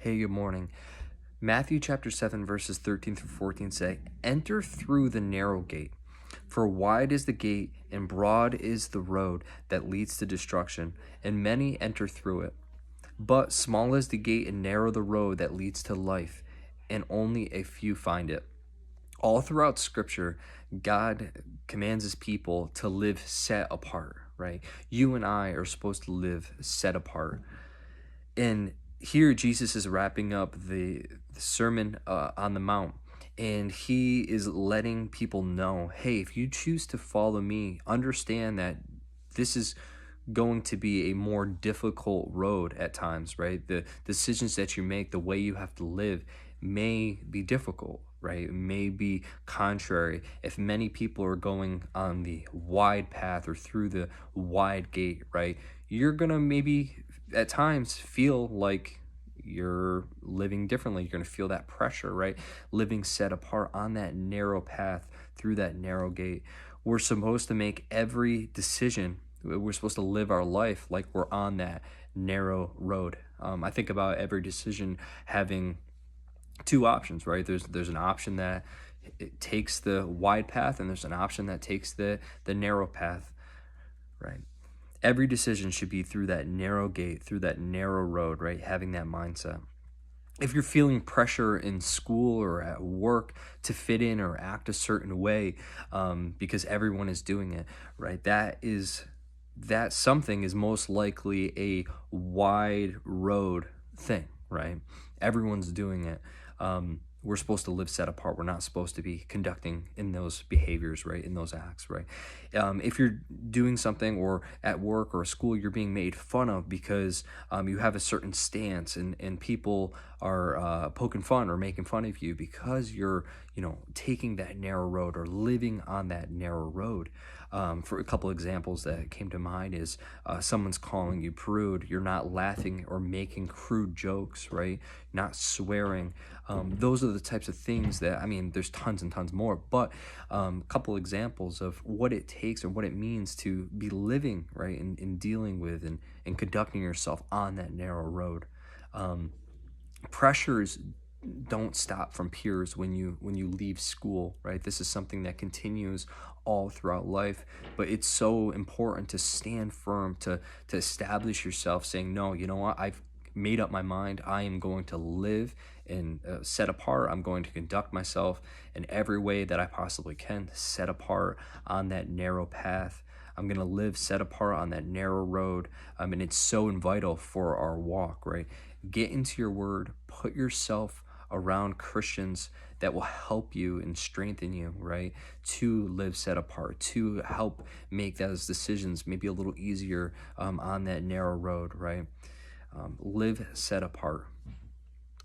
Hey, good morning. Matthew chapter 7, verses 13 through 14 say, "Enter through the narrow gate, for wide is the gate and broad is the road that leads to destruction, and many enter through it. But small is the gate and narrow the road that leads to life, and only a few find it." All throughout Scripture, God commands his people to live set apart, right? You and I are supposed to live set apart. And here Jesus is wrapping up the Sermon on the Mount, and he is letting people know, hey, if you choose to follow me, understand that this is going to be a more difficult road at times, right? The decisions that you make, the way you have to live may be difficult, right? It may be contrary. If many people are going on the wide path or through the wide gate, right? You're going to maybe at times feel like you're living differently. You're going to feel that pressure, right? Living set apart on that narrow path through that narrow gate. We're supposed to make every decision. We're supposed to live our life like we're on that narrow road. I think about every decision having two options, right? There's an option that it takes the wide path, and there's an option that takes the narrow path, right? Every decision should be through that narrow gate, through that narrow road, right? Having that mindset. If you're feeling pressure in school or at work to fit in or act a certain way because everyone is doing it, right? That something is most likely a wide road thing, right? Everyone's doing it. We're supposed to live set apart. We're not supposed to be conducting in those behaviors, right? In those acts, right? If you're doing something or at work or school, you're being made fun of because you have a certain stance, and people are poking fun or making fun of you because you're, taking that narrow road or living on that narrow road. For a couple examples that came to mind is someone's calling you prude. You're not laughing or making crude jokes, right? Not swearing. Those are the types of things that, there's tons and tons more, but a couple examples of what it takes or what it means to be living, right, and dealing with and conducting yourself on that narrow road. Pressures don't stop from peers when you leave school, right? This is something that continues all throughout life, but it's so important to stand firm, to establish yourself, saying, no, you know what, I've made up my mind. I am going to live and set apart. I'm going to conduct myself in every way that I possibly can, set apart on that narrow path. I'm going to live set apart on that narrow road. And it's so vital for our walk, right? Get into your word, put yourself around Christians that will help you and strengthen you, right? To live set apart, to help make those decisions maybe a little easier on that narrow road, right? Live set apart.